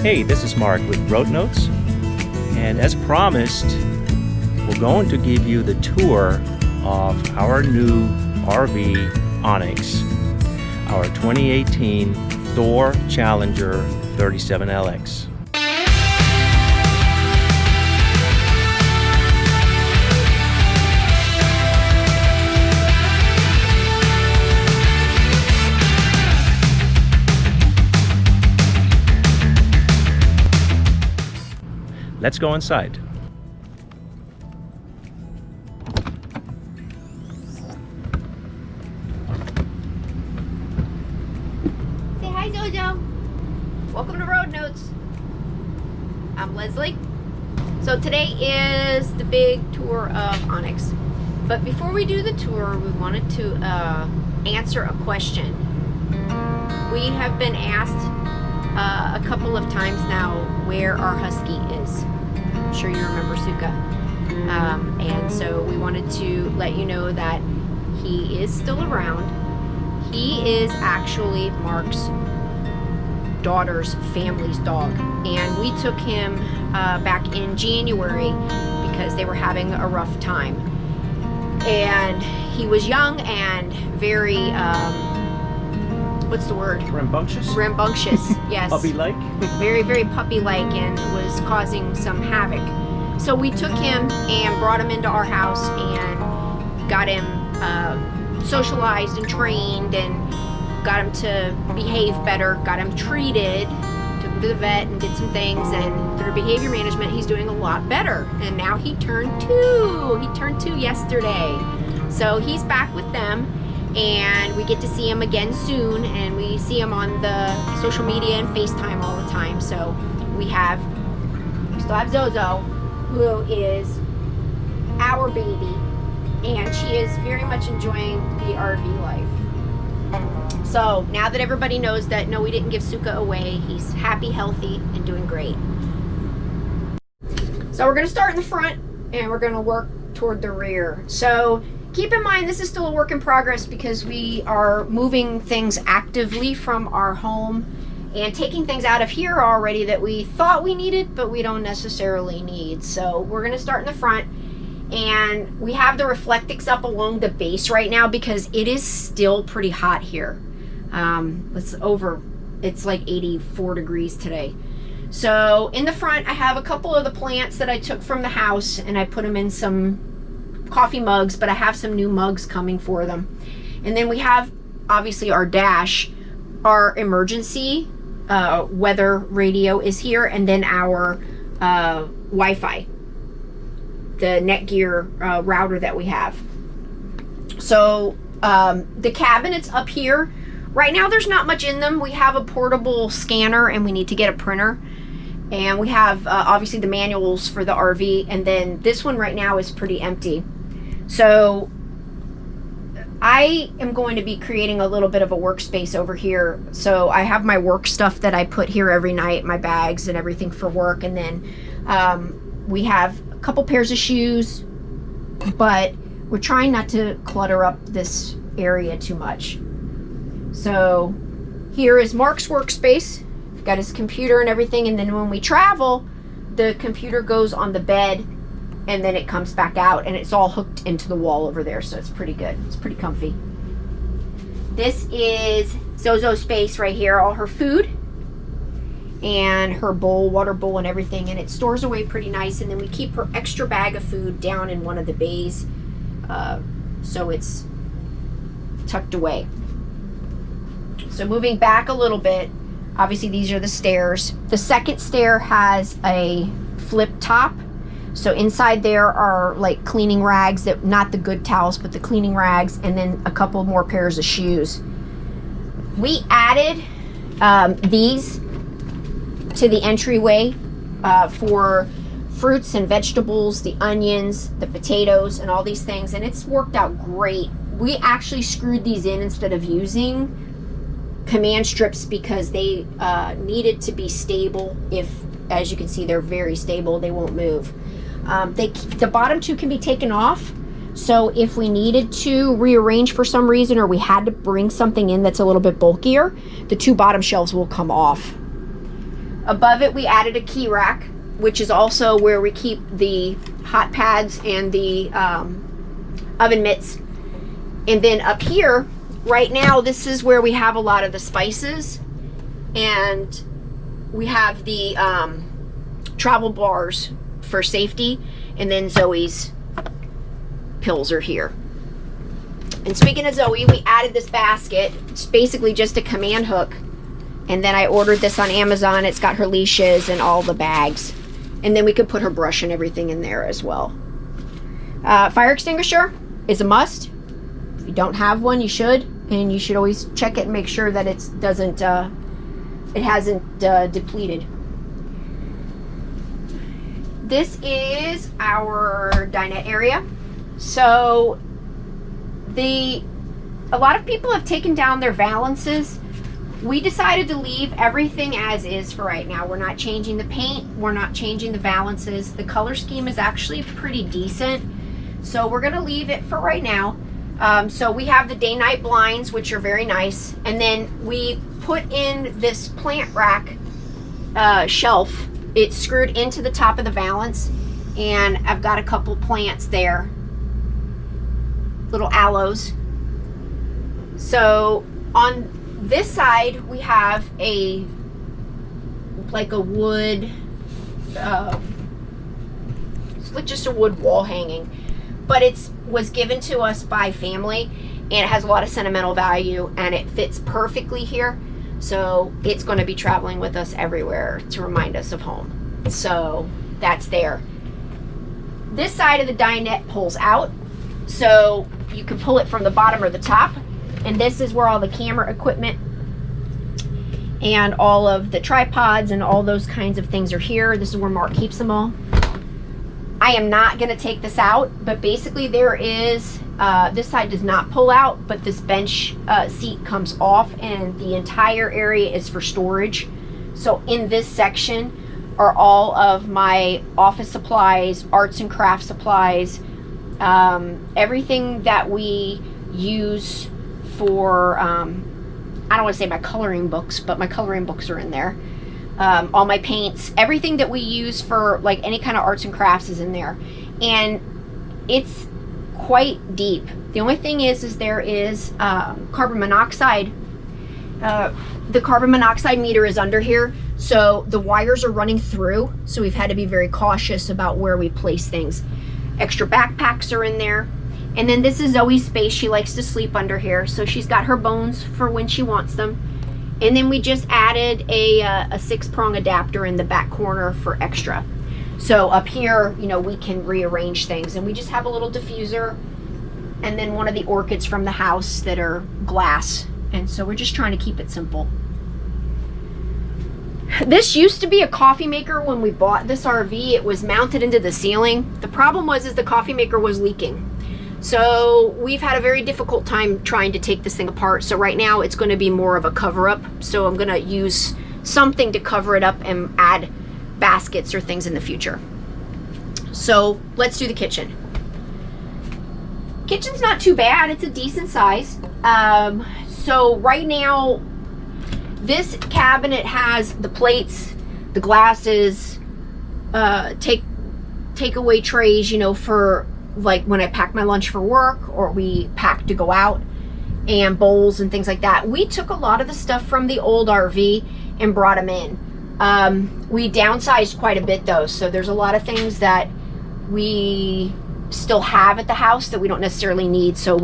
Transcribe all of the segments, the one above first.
Hey, this is Mark with Road Notes, and as promised, we're going to give you the tour of our new RV Onyx, our 2018 Thor Challenger 37LX. Let's go inside. Say hi, Jojo. Welcome to Road Notes. I'm Leslie. So today is the big tour of Onyx. But before we do the tour, we wanted to answer a question. We have been asked a couple of times now where our husky is. I'm sure you remember Suka. And so we wanted to let you know that he is still around. He is actually Marc's daughter's family's dog. And we took him back in January because they were having a rough time. And he was young and very, what's the word? Rambunctious? Rambunctious, yes. Puppy-like? Very, very puppy-like, and was causing some havoc. So we took him and brought him into our house and got him socialized and trained and got him to behave better, got him treated, took him to the vet and did some things, and through behavior management he's doing a lot better. And now he turned 2. He turned 2 yesterday. So he's back with them. And we get to see him again soon, and we see him on the social media and FaceTime all the time. So we still have Zozo, who is our baby, and she is very much enjoying the RV life. So now that everybody knows that no, we didn't give Suka away, he's happy, healthy, and doing great. So we're gonna start in the front and we're gonna work toward the rear. So keep in mind, this is still a work in progress because we are moving things actively from our home and taking things out of here already that we thought we needed, but we don't necessarily need. So we're going to start in the front, and we have the Reflectix up along the base right now because it is still pretty hot here. It's like 84 degrees today. So in the front, I have a couple of the plants that I took from the house, and I put them in some coffee mugs, but I have some new mugs coming for them. And then we have obviously our dash. Our emergency weather radio is here, and then our Wi-Fi, the Netgear router that we have. So the cabinets up here right now, there's not much in them. We have a portable scanner and we need to get a printer. And we have obviously the manuals for the RV, and then this one right now is pretty empty. So I am going to be creating a little bit of a workspace over here. So I have my work stuff that I put here every night, my bags and everything for work. And then we have a couple pairs of shoes, but we're trying not to clutter up this area too much. So here is Marc's workspace. Got his computer and everything, and then when we travel, the computer goes on the bed and then it comes back out, and it's all hooked into the wall over there, so it's pretty good. It's pretty comfy. This is Zozo's space right here, all her food and her bowl, water bowl and everything, and it stores away pretty nice. And then we keep her extra bag of food down in one of the bays, so it's tucked away. So moving back a little bit, obviously these are the stairs. The second stair has a flip top. So inside there are like cleaning rags, that not the good towels, but the cleaning rags, and then a couple more pairs of shoes. We added these to the entryway for fruits and vegetables, the onions, the potatoes, and all these things, and it's worked out great. We actually screwed these in instead of using command strips because they needed to be stable. If, as you can see, they're very stable, they won't move. The bottom two can be taken off, so if we needed to rearrange for some reason, or we had to bring something in that's a little bit bulkier, the two bottom shelves will come off. Above it, we added a key rack, which is also where we keep the hot pads and the oven mitts. And then up here, right now, this is where we have a lot of the spices, and we have the travel bars for safety, and then Zoe's pills are here. And speaking of Zoe, we added this basket. It's basically just a command hook, and then I ordered this on Amazon. It's got her leashes and all the bags, and then we could put her brush and everything in there as well. Fire extinguisher is a must. If you don't have one, you should, and you should always check it and make sure that it hasn't depleted. This is our dinette area. So a lot of people have taken down their valances. We decided to leave everything as is for right now. We're not changing the paint, we're not changing the valances. The color scheme is actually pretty decent, so we're gonna leave it for right now. So we have the day-night blinds, which are very nice, and then we put in this plant rack shelf. It's screwed into the top of the valance, and I've got a couple plants there, little aloes. So on this side we have a wood, it's like just a wood wall hanging, but it was given to us by family, and it has a lot of sentimental value, and it fits perfectly here. So it's going to be traveling with us everywhere to remind us of home. So that's there. This side of the dinette pulls out, so you can pull it from the bottom or the top. And this is where all the camera equipment and all of the tripods and all those kinds of things are here. This is where Mark keeps them all. I am not going to take this out, but basically there is, this side does not pull out, but this bench seat comes off, and the entire area is for storage. So in this section are all of my office supplies, arts and crafts supplies, everything that we use for, I don't want to say my coloring books, but my coloring books are in there. All my paints, everything that we use for like any kind of arts and crafts is in there, and it's quite deep. The only thing is there is carbon monoxide. The carbon monoxide meter is under here, so the wires are running through, so we've had to be very cautious about where we place things. Extra backpacks are in there, and then this is Zoe's space. She likes to sleep under here, so she's got her bones for when she wants them. And then we just added a 6-prong adapter in the back corner for extra. So up here, you know, we can rearrange things, and we just have a little diffuser and then one of the orchids from the house that are glass. And so we're just trying to keep it simple. This used to be a coffee maker when we bought this RV. It was mounted into the ceiling. The problem is the coffee maker was leaking. So we've had a very difficult time trying to take this thing apart. So right now it's going to be more of a cover-up. So I'm going to use something to cover it up and add baskets or things in the future. So let's do the kitchen. Kitchen's not too bad. It's a decent size. So right now, this cabinet has the plates, the glasses, takeaway trays, you know, for like when I pack my lunch for work or we pack to go out, and bowls and things like that. We took a lot of the stuff from the old RV and brought them in. We downsized quite a bit though, so there's a lot of things that we still have at the house that we don't necessarily need. So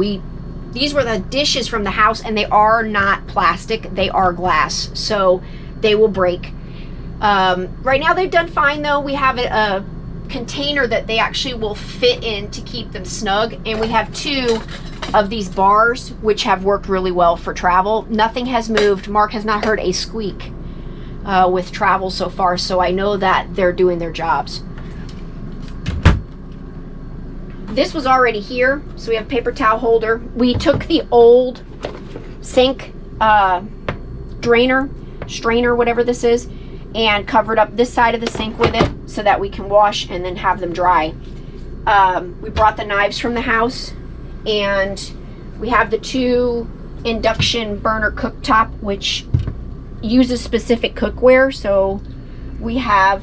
these were the dishes from the house, and they are not plastic, they are glass, so they will break. Right now they've done fine though. We have a container that they actually will fit in to keep them snug, and we have 2 of these bars which have worked really well for travel. Nothing has moved. Mark has not heard a squeak with travel so far, so I know that they're doing their jobs. This was already here, so we have a paper towel holder. We took the old sink strainer, whatever this is, and covered up this side of the sink with it so that we can wash and then have them dry. We brought the knives from the house, and we have the 2 induction burner cooktop, which uses specific cookware, so we have,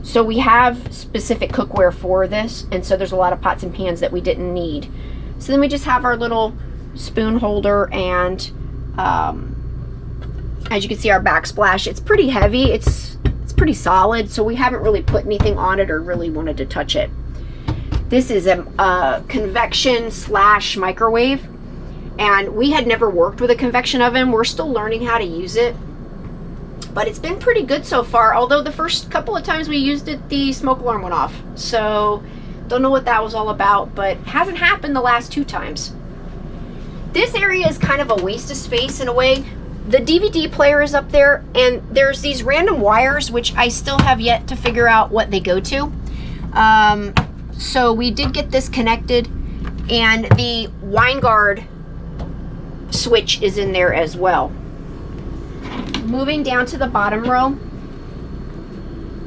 so we have specific cookware for this, and so there's a lot of pots and pans that we didn't need. So then we just have our little spoon holder, and as you can see, our backsplash, it's pretty heavy, it's pretty solid, so we haven't really put anything on it or really wanted to touch it. This is a convection / microwave, and we had never worked with a convection oven. We're still learning how to use it, but it's been pretty good so far, although the first couple of times we used it, the smoke alarm went off. So don't know what that was all about, but hasn't happened the last 2 times. This area is kind of a waste of space in a way. The DVD player is up there, and there's these random wires which I still have yet to figure out what they go to. So we did get this connected, and the wine guard switch is in there as well. Moving down to the bottom row,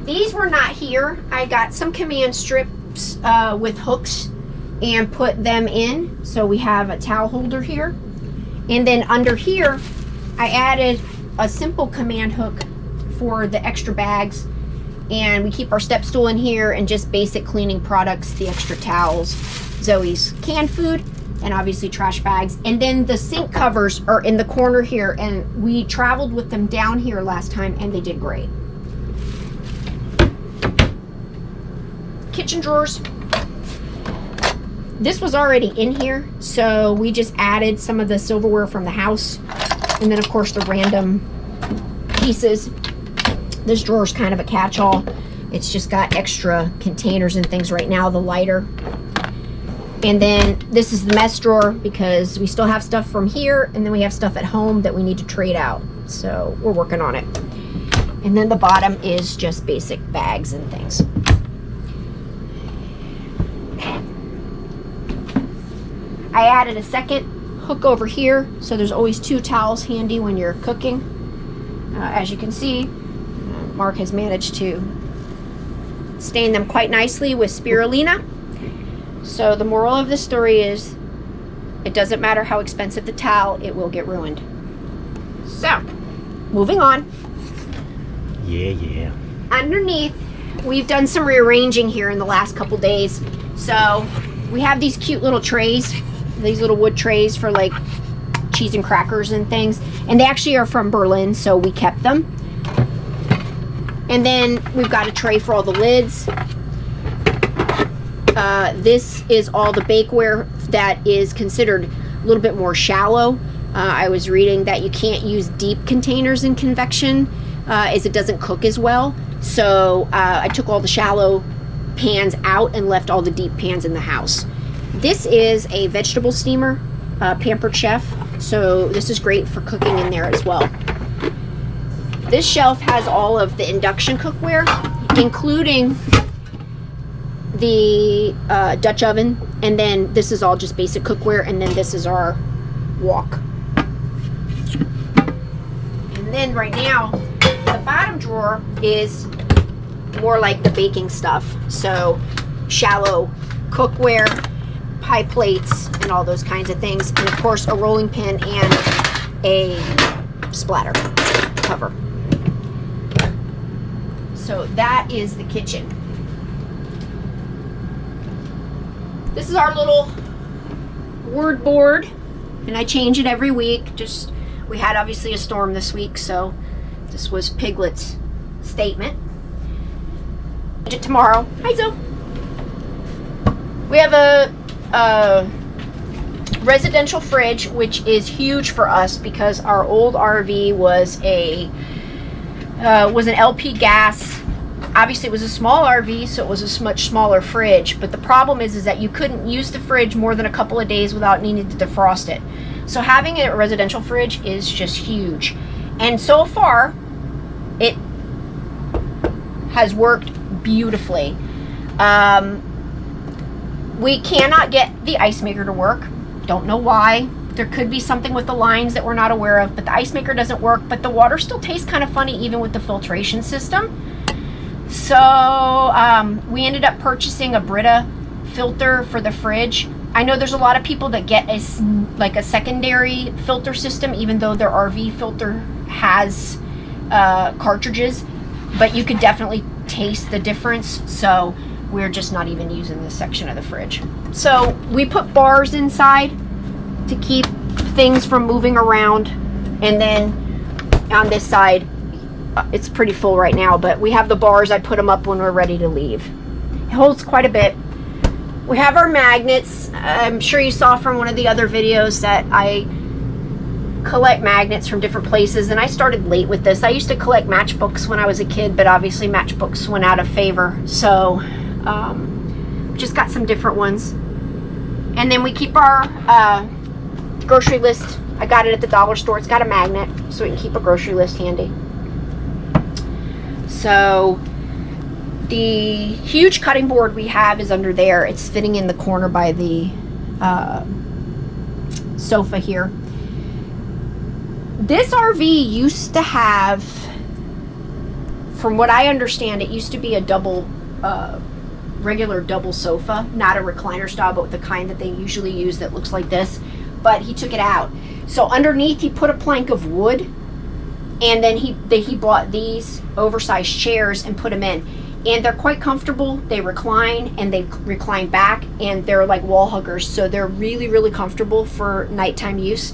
these were not here. I got some command strips with hooks and put them in. So we have a towel holder here, and then under here I added a simple command hook for the extra bags, and we keep our step stool in here and just basic cleaning products, the extra towels, Zoe's canned food, and obviously trash bags. And then the sink covers are in the corner here, and we traveled with them down here last time and they did great. Kitchen drawers. This was already in here, so we just added some of the silverware from the house, and then of course the random pieces. This drawer is kind of a catch-all. It's just got extra containers and things right now, the lighter. And then this is the mess drawer, because we still have stuff from here, and then we have stuff at home that we need to trade out. So we're working on it. And then the bottom is just basic bags and things. I added a second hook over here, so there's always 2 towels handy when you're cooking. As you can see, Mark has managed to stain them quite nicely with spirulina. So the moral of the story is, it doesn't matter how expensive the towel, it will get ruined. So, moving on. Yeah. Underneath, we've done some rearranging here in the last couple days. So we have these cute little trays, these little wood trays for like cheese and crackers and things, and they actually are from Berlin, so we kept them. And then we've got a tray for all the lids. This is all the bakeware that is considered a little bit more shallow. I was reading that you can't use deep containers in convection, as it doesn't cook as well. So I took all the shallow pans out and left all the deep pans in the house. This is a vegetable steamer, Pampered Chef, so this is great for cooking in there as well. This shelf has all of the induction cookware, including the Dutch oven, and then this is all just basic cookware, and then this is our wok. And then right now, the bottom drawer is more like the baking stuff, so shallow cookware, pie plates, and all those kinds of things, and of course a rolling pin and a splatter cover. So that is the kitchen. This is our little word board, and I change it every week. Just, we had obviously a storm this week, so this was Piglet's statement. Tomorrow. Hi, Zoe. We have a residential fridge, which is huge for us because our old RV was an LP gas. Obviously it was a small RV, so it was a much smaller fridge, but the problem is that you couldn't use the fridge more than a couple of days without needing to defrost it. So having a residential fridge is just huge, and so far it has worked beautifully. We cannot get the ice maker to work. Don't know why. There could be something with the lines that we're not aware of, but the ice maker doesn't work, but the water still tastes kind of funny even with the filtration system. So we ended up purchasing a Brita filter for the fridge. I know there's a lot of people that get a secondary filter system, even though their RV filter has cartridges, but you could definitely taste the difference. So we're just not even using this section of the fridge. So we put bars inside to keep things from moving around, and then on this side it's pretty full right now, but we have the bars. I put them up when we're ready to leave. It holds quite a bit. We have our magnets. I'm sure you saw from one of the other videos that I collect magnets from different places, and I started late with this. I used to collect matchbooks when I was a kid, but obviously matchbooks went out of favor, so just got some different ones. And then we keep our grocery list. I got it at the dollar store. It's got a magnet, so we can keep a grocery list handy. So the huge cutting board we have is under there. It's fitting in the corner by the sofa here. This RV used to have, from what I understand, it used to be a double, regular double sofa, not a recliner style, but the kind that they usually use that looks like this. But he took it out. So underneath he put a plank of wood, and then he bought these oversized chairs and put them in. And they're quite comfortable. They recline and they recline back, and they're like wall huggers, so they're really, really comfortable for nighttime use.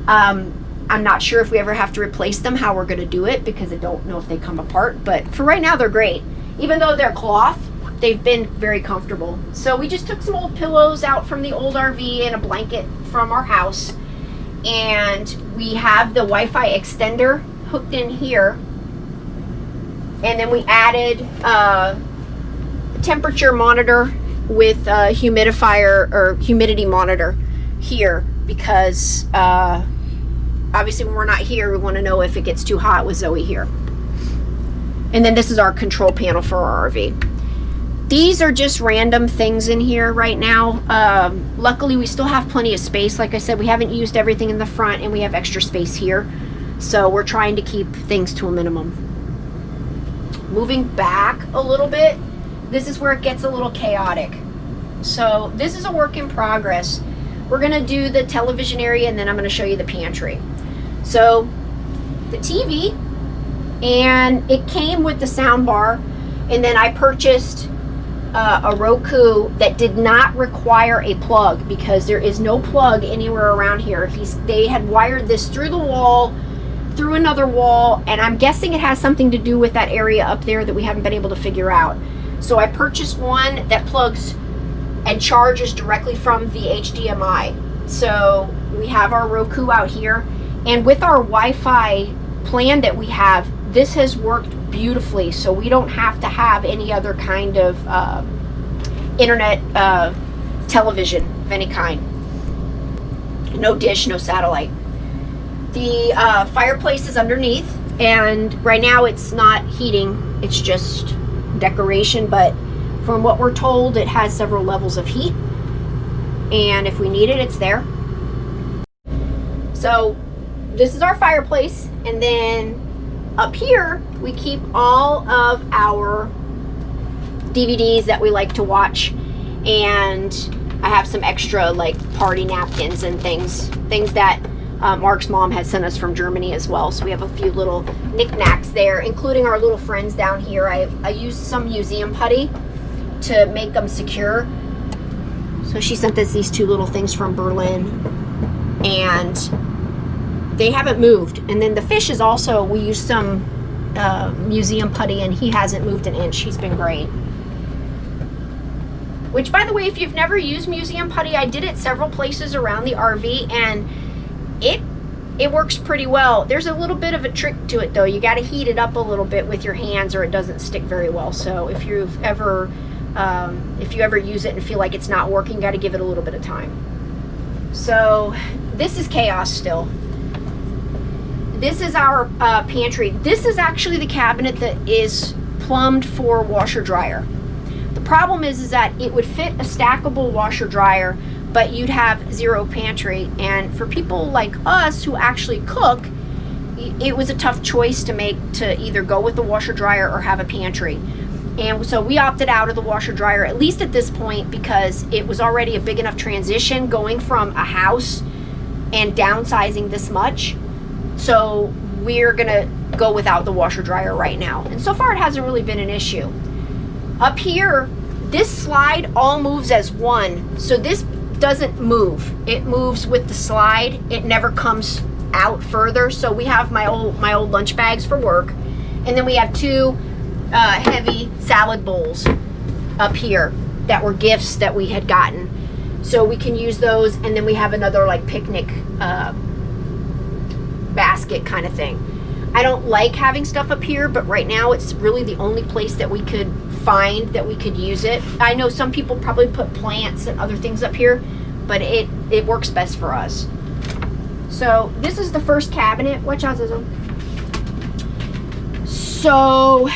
I'm not sure if we ever have to replace them, how we're going to do it, because I don't know if they come apart. But for right now, they're great. Even though they're cloth, they've been very comfortable. So we just took some old pillows out from the old RV and a blanket from our house. And we have the Wi-Fi extender hooked in here. And then we added a temperature monitor with a humidifier or humidity monitor here, because obviously when we're not here, we want to know if it gets too hot with Zoe here. And then this is our control panel for our RV. These are just random things in here right now. Luckily, we still have plenty of space. Like I said, we haven't used everything in the front, and we have extra space here. So we're trying to keep things to a minimum. Moving back a little bit, this is where it gets a little chaotic. So this is a work in progress. We're going to do the television area, and then I'm going to show you the pantry. So the TV, and it came with the sound bar, and then I purchased a Roku that did not require a plug, because there is no plug anywhere around here. They had wired this through the wall, through another wall, and I'm guessing it has something to do with that area up there that we haven't been able to figure out. So I purchased one that plugs and charges directly from the HDMI. So we have our Roku out here, and with our Wi-Fi plan that we have, this has worked beautifully, so we don't have to have any other kind of internet television of any kind. No dish, no satellite. The fireplace is underneath, and right now it's not heating, it's just decoration, but from what we're told, it has several levels of heat, and if we need it, it's there. So this is our fireplace, and then up here we keep all of our DVDs that we like to watch, and I have some extra like party napkins and things that Mark's mom has sent us from Germany as well. So we have a few little knickknacks there, including our little friends down here. I used some museum putty to make them secure. So she sent us these two little things from Berlin, and they haven't moved. And then the fish is also, we used some museum putty, and he hasn't moved an inch. He's been great. Which, by the way, if you've never used museum putty, I did it several places around the RV, and it works pretty well. There's a little bit of a trick to it, though. You got to heat it up a little bit with your hands, or it doesn't stick very well. So if you ever use it and feel like it's not working, got to give it a little bit of time. So this is chaos still. This is our pantry. This is actually the cabinet that is plumbed for washer dryer. The problem is that it would fit a stackable washer dryer, but you'd have zero pantry. And for people like us who actually cook, it was a tough choice to make, to either go with the washer dryer or have a pantry. And so we opted out of the washer dryer, at least at this point, because it was already a big enough transition going from a house and downsizing this much. So we're gonna go without the washer dryer right now. And so far it hasn't really been an issue. Up here, this slide all moves as one. So this doesn't move. It moves with the slide. It never comes out further. So we have my old lunch bags for work. And then we have two heavy salad bowls up here that were gifts that we had gotten. So we can use those. And then we have another like picnic basket kind of thing. I don't like having stuff up here, but right now it's really the only place that we could find that we could use it. I know some people probably put plants and other things up here, but it works best for us. So this is the first cabinet. Watch out, Zizzle. So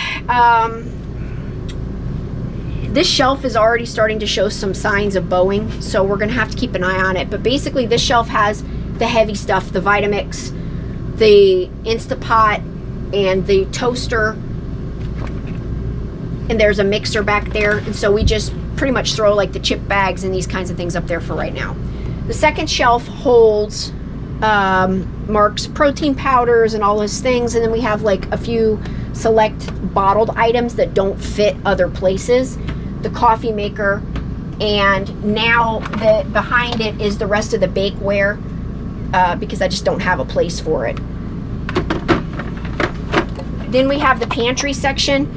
this shelf is already starting to show some signs of bowing, so we're gonna have to keep an eye on it. But basically this shelf has the heavy stuff, the Vitamix, the Instapot, and the toaster, and there's a mixer back there. And so we just pretty much throw like the chip bags and these kinds of things up there for right now. The second shelf holds Marc's protein powders and all his things, and then we have like a few select bottled items that don't fit other places, the coffee maker, and now behind it is the rest of the bakeware, because I just don't have a place for it. Then we have the pantry section.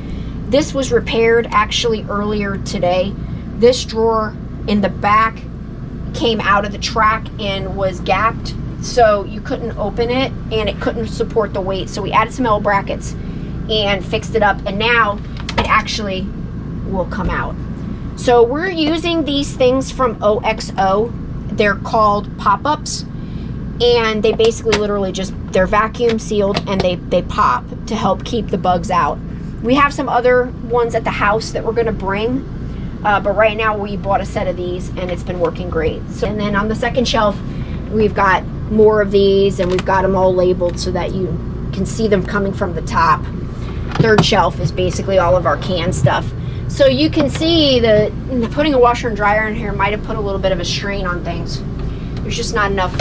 This was repaired actually earlier today. This drawer in the back came out of the track and was gapped, so you couldn't open it and it couldn't support the weight. So we added some L brackets and fixed it up, and now it actually will come out. So we're using these things from OXO. They're called pop-ups, and they basically literally just, they're vacuum sealed and they pop to help keep the bugs out. We have some other ones at the house that we're gonna bring, but right now we bought a set of these and it's been working great. So, and then on the second shelf, we've got more of these, and we've got them all labeled so that you can see them coming from the top. Third shelf is basically all of our canned stuff. So you can see that putting a washer and dryer in here might have put a little bit of a strain on things. There's just not enough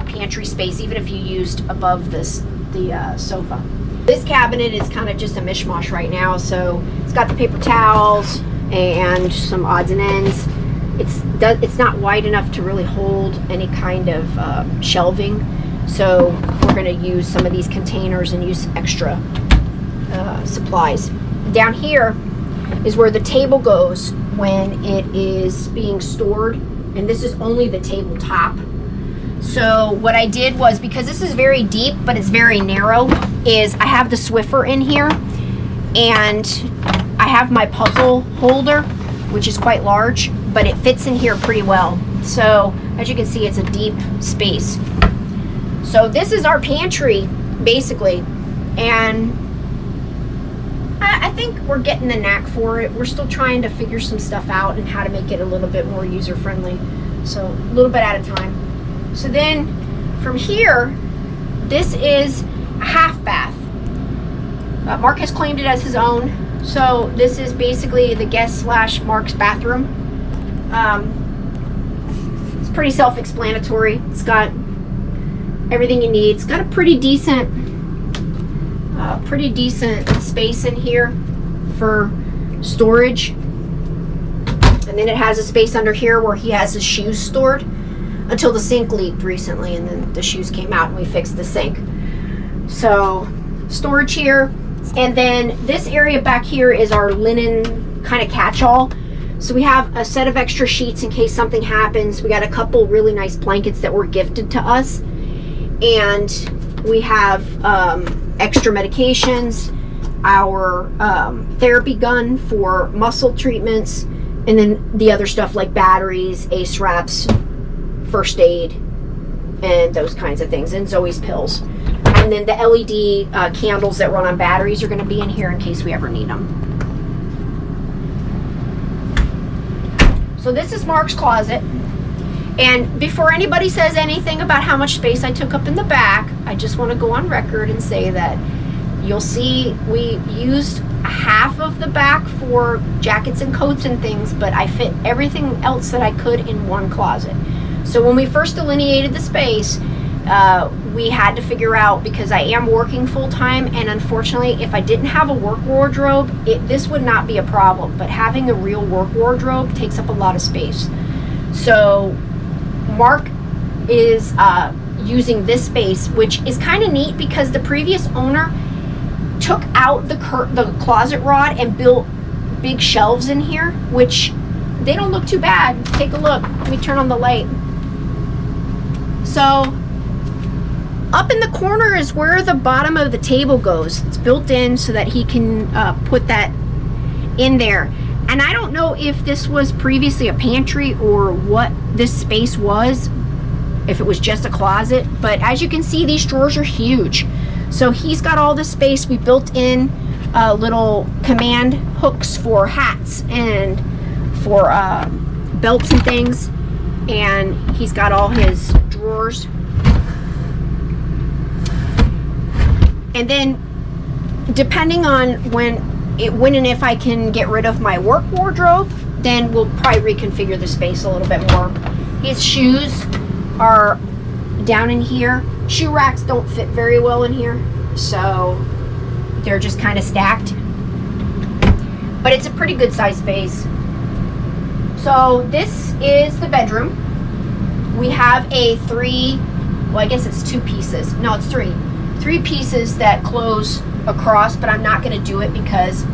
pantry space, even if you used above the sofa. This cabinet is kind of just a mishmash right now. So it's got the paper towels and some odds and ends. It's not wide enough to really hold any kind of shelving. So we're going to use some of these containers and use extra supplies. Down here is where the table goes when it is being stored, and this is only the tabletop. So what I did was, because this is very deep but it's very narrow, is I have the Swiffer in here, and I have my puzzle holder, which is quite large, but it fits in here pretty well. So as you can see, it's a deep space. So this is our pantry basically, and I think we're getting the knack for it. We're still trying to figure some stuff out and how to make it a little bit more user-friendly. So a little bit at a time. So then from here, this is a half bath. Marc has claimed it as his own. So this is basically the guest / Marc's bathroom. It's pretty self-explanatory. It's got everything you need. It's got a pretty decent space in here for storage, and then it has a space under here where he has his shoes stored, until the sink leaked recently, and then the shoes came out and we fixed the sink. So storage here, and then this area back here is our linen kind of catch-all. So we have a set of extra sheets in case something happens. We got a couple really nice blankets that were gifted to us, and we have extra medications, our therapy gun for muscle treatments, and then the other stuff like batteries, ACE wraps, first aid, and those kinds of things, and Zoe's pills. And then the LED candles that run on batteries are going to be in here in case we ever need them. So this is Marc's closet. And before anybody says anything about how much space I took up in the back, I just want to go on record and say that you'll see we used half of the back for jackets and coats and things, but I fit everything else that I could in one closet. So when we first delineated the space, we had to figure out, because I am working full-time, and unfortunately if I didn't have a work wardrobe, this would not be a problem, but having a real work wardrobe takes up a lot of space. So Marc is using this space, which is kind of neat because the previous owner took out the closet rod and built big shelves in here, which they don't look too bad. Take a look. Let me turn on the light. So up in the corner is where the bottom of the table goes. It's built in so that he can put that in there. And I don't know if this was previously a pantry or what this space was, if it was just a closet, but as you can see, these drawers are huge. So he's got all this space. We built in little command hooks for hats and for belts and things, and he's got all his drawers. And then depending on when and if I can get rid of my work wardrobe, then we'll probably reconfigure the space a little bit more. His shoes are down in here. Shoe racks don't fit very well in here, so they're just kind of stacked. But it's a pretty good size space. So this is the bedroom. We have a well, I guess it's 2 pieces. No, it's 3. 3 pieces that close across, but I'm not going to do it because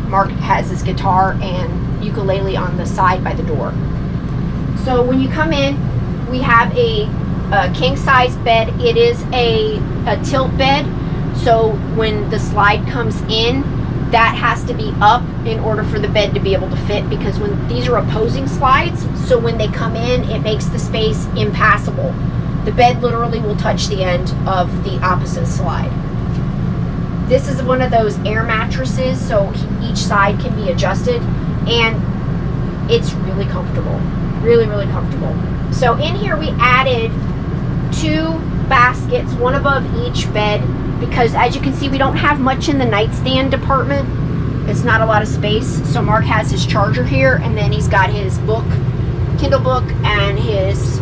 Marc has his guitar and ukulele on the side by the door. So when you come in, we have a king size bed. It is a tilt bed, so when the slide comes in, that has to be up in order for the bed to be able to fit, because when these are opposing slides, so when they come in, it makes the space impassable. The bed literally will touch the end of the opposite slide. This is one of those air mattresses, so each side can be adjusted, and it's really comfortable. Really, really comfortable. So in here we added 2 baskets, one above each bed, because as you can see, we don't have much in the nightstand department. It's not a lot of space. So Marc has his charger here, and then he's got his book, Kindle book, and his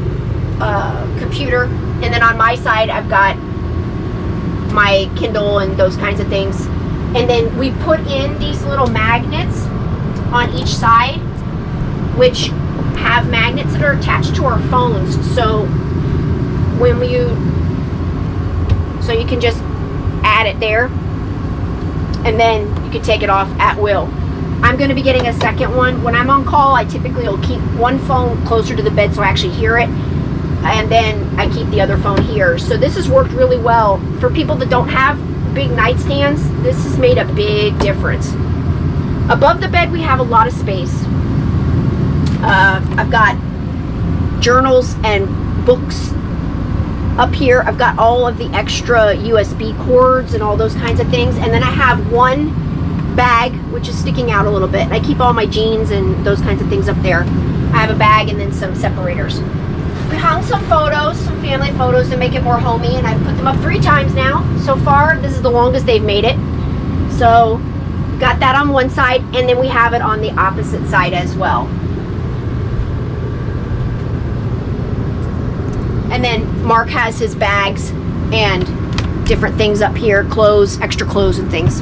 computer. And then on my side, I've got my Kindle and those kinds of things. And then we put in these little magnets on each side, which have magnets that are attached to our phones. So you can just add it there, and then you can take it off at will. I'm going to be getting a second one. When I'm on call, I typically will keep one phone closer to the bed so I actually hear it, and then I keep the other phone here. So this has worked really well. For people that don't have big nightstands, this has made a big difference. Above the bed, we have a lot of space. I've got journals and books up here. I've got all of the extra USB cords and all those kinds of things. And then I have one bag, which is sticking out a little bit. I keep all my jeans and those kinds of things up there. I have a bag and then some separators. We hung some photos, some family photos to make it more homey, and I've put them up 3 times now. So far, this is the longest they've made it. So, got that on one side, and then we have it on the opposite side as well. And then Marc has his bags and different things up here, clothes, extra clothes and things.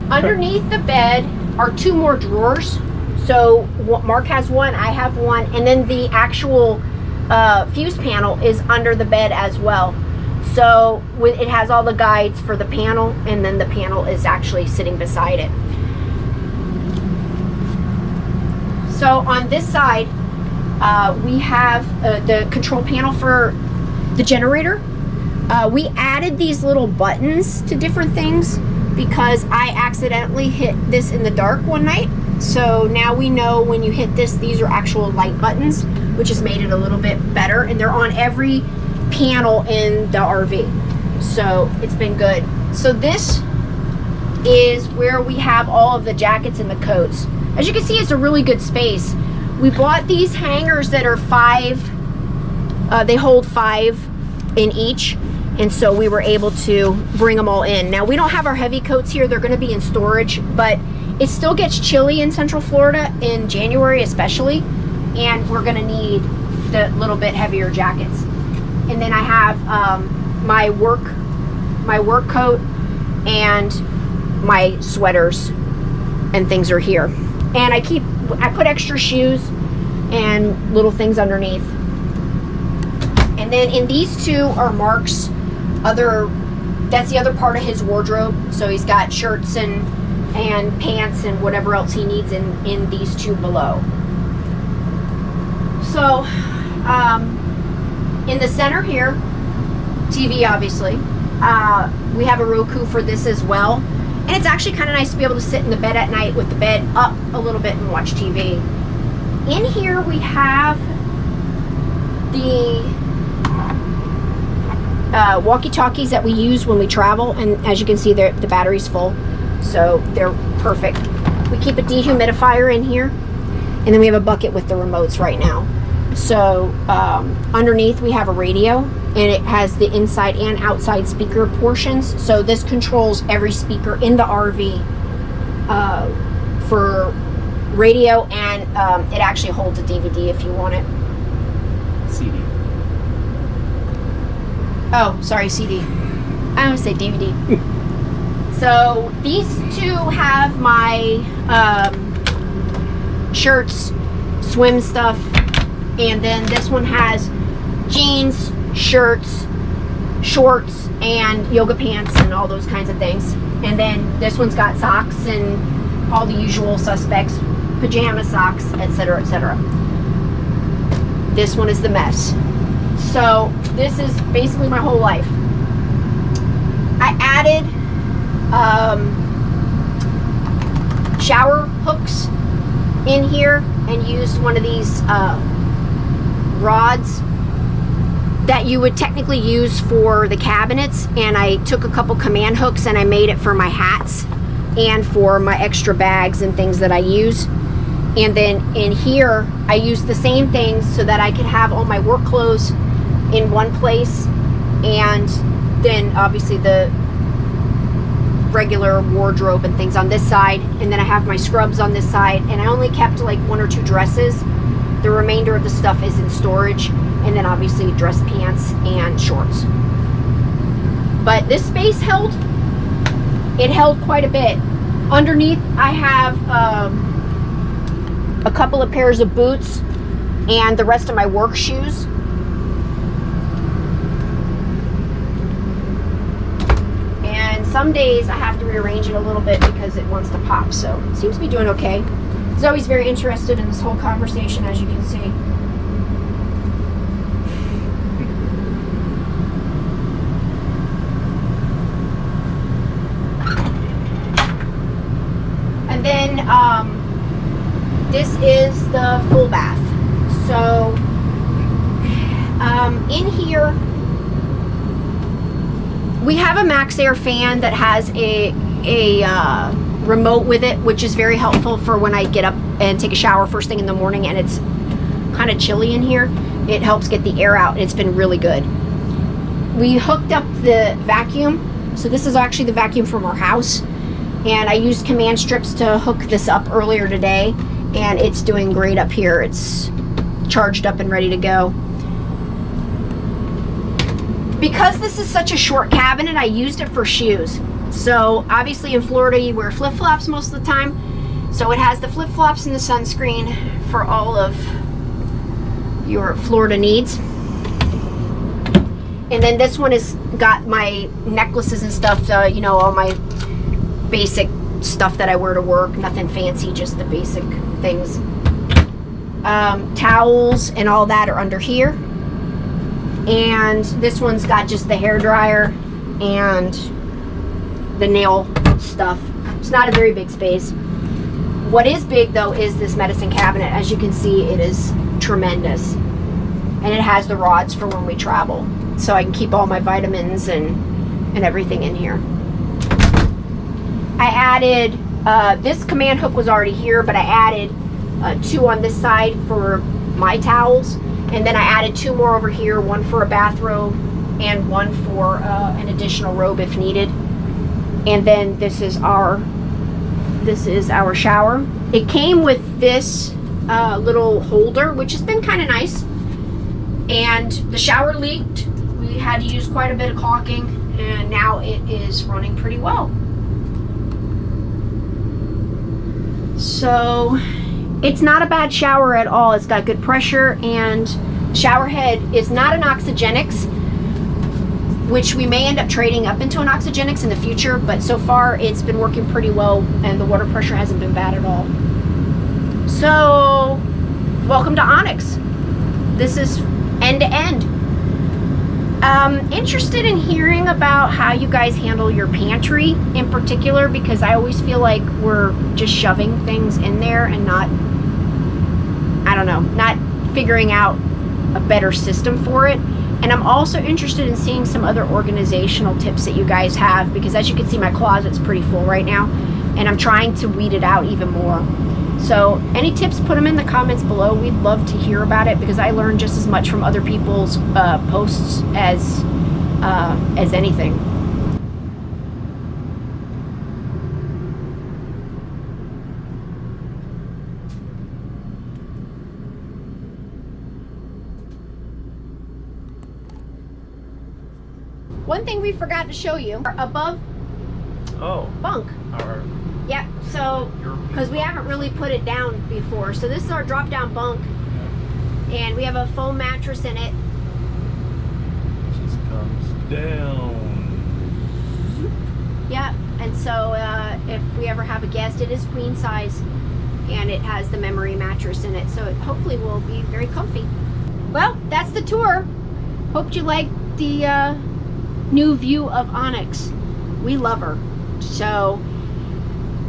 Underneath the bed are 2 more drawers. So Marc has one, I have one, and then the actual fuse panel is under the bed as well. So it has all the guides for the panel, and then the panel is actually sitting beside it. So on this side, we have the control panel for the generator. We added these little buttons to different things because I accidentally hit this in the dark one night. So now we know when you hit this, these are actual light buttons, which has made it a little bit better. And they're on every panel in the RV. So it's been good. So this is where we have all of the jackets and the coats. As you can see, it's a really good space. We bought these hangers that are 5, they hold 5 in each. And so we were able to bring them all in. Now we don't have our heavy coats here. They're gonna be in storage, but it still gets chilly in Central Florida in January especially, and we're gonna need the little bit heavier jackets. And then I have my work coat and my sweaters and things are here. And I put extra shoes and little things underneath. And then in these two are Marc's that's the other part of his wardrobe. So he's got shirts and pants and whatever else he needs in these two below. So in the center here, TV obviously. We have a Roku for this as well. And it's actually kind of nice to be able to sit in the bed at night with the bed up a little bit and watch TV. In here we have the walkie-talkies that we use when we travel, and as you can see, the battery's full, so they're perfect. We keep a dehumidifier in here, and then we have a bucket with the remotes right now. So underneath we have a radio, and it has the inside and outside speaker portions, so this controls every speaker in the RV for radio, and it actually holds a DVD if you want it. CD. Oh, sorry, CD. I almost say DVD. So these two have my shirts, swim stuff, and then this one has jeans, shirts, shorts, and yoga pants and all those kinds of things. And then this one's got socks and all the usual suspects, pajama socks, etc., etc. This one is the mess. So this is basically my whole life. I added shower hooks in here and used one of these rods that you would technically use for the cabinets, and I took a couple command hooks and I made it for my hats and for my extra bags and things that I use. And then in here I used the same things so that I could have all my work clothes in one place, and then obviously the regular wardrobe and things on this side, and then I have my scrubs on this side, and I only kept like 1 or 2 dresses. The remainder of the stuff is in storage, and then obviously dress pants and shorts. But this space held quite a bit. Underneath I have a couple of pairs of boots and the rest of my work shoes. And some days I have to rearrange it a little bit because it wants to pop, so it seems to be doing okay. Zoe's very interested in this whole conversation, as you can see. And then this is the full bath. So in here we have a Max Air fan that has a remote with it, which is very helpful for when I get up and take a shower first thing in the morning and it's kind of chilly in here. It helps get the air out. It's been really good. We hooked up the vacuum. So this is actually the vacuum from our house, and I used command strips to hook this up earlier today, and it's doing great up here. It's charged up and ready to go. Because this is such a short cabinet, I used it for shoes. So obviously in Florida you wear flip-flops most of the time, so it has the flip-flops and the sunscreen for all of your Florida needs. And then this one has got my necklaces and stuff, you know, all my basic stuff that I wear to work. Nothing fancy, just the basic things. Towels and all that are under here. And this one's got just the hair dryer and the nail stuff. It's not a very big space. What is big though is this medicine cabinet. As you can see, it is tremendous, and it has the rods for when we travel, so I can keep all my vitamins and everything in here. I added this command hook was already here, but I added 2 on this side for my towels, and then I added 2 more over here, one for a bathrobe and one for an additional robe if needed. And then this is our This is our shower. It came with this little holder, which has been kind of nice. And the shower leaked. We had to use quite a bit of caulking, and now it is running pretty well. So it's not a bad shower at all. It's got good pressure, and shower head is not an Oxygenics, which we may end up trading up into an Oxygenics in the future, but so far it's been working pretty well, and the water pressure hasn't been bad at all. So welcome to Onyx. This is end to end. Interested in hearing about how you guys handle your pantry in particular, because I always feel like we're just shoving things in there and not, I don't know, not figuring out a better system for it. And I'm also interested in seeing some other organizational tips that you guys have, because as you can see, my closet's pretty full right now, and I'm trying to weed it out even more. So any tips, put them in the comments below. We'd love to hear about it, because I learn just as much from other people's posts as anything. One thing we forgot to show you, above Bunk. Yep, so, because we haven't really put it down before. So this is our drop down bunk, and we have a foam mattress in it. Just comes down. Yep, and so if we ever have a guest, it is queen size, and it has the memory mattress in it, so it hopefully will be very comfy. Well, that's the tour. Hope you liked the new view of Onyx. We love her. So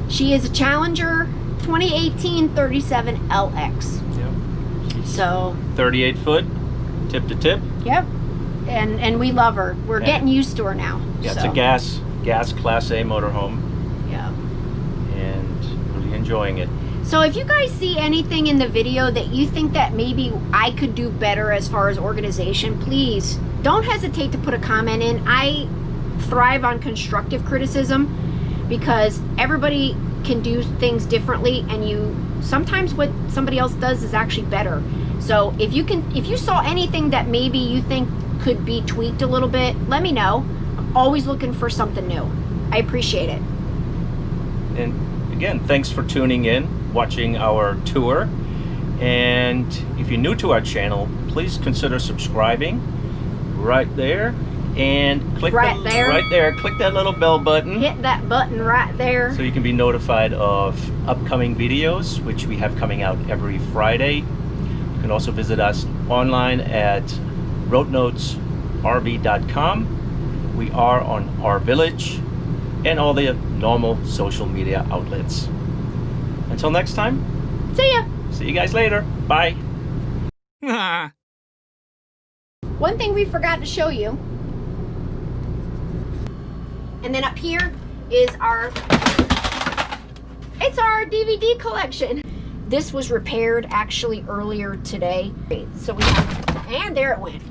she is a Challenger 2018 37LX. Yep. So 38 foot, tip to tip. Yep. And we love her. We're getting used to her now. Yeah, so. it's a gas Class A motorhome. Yeah. And really enjoying it. So if you guys see anything in the video that you think that maybe I could do better as far as organization, please don't hesitate to put a comment in. I thrive on constructive criticism, because everybody can do things differently, and sometimes what somebody else does is actually better. So if you saw anything that maybe you think could be tweaked a little bit, let me know. I'm always looking for something new. I appreciate it. And again, thanks for tuning in, watching our tour. And if you're new to our channel, please consider subscribing right there. And click right there. Click that little bell button. Hit that button right there, so you can be notified of upcoming videos, which we have coming out every Friday. You can also visit us online at RoadNotesRV.com. We are on our village and all the normal social media outlets. Until next time, see ya. See you guys later. Bye. One thing we forgot to show you. And then up here is our DVD collection. This was repaired actually earlier today. So we have, and there it went.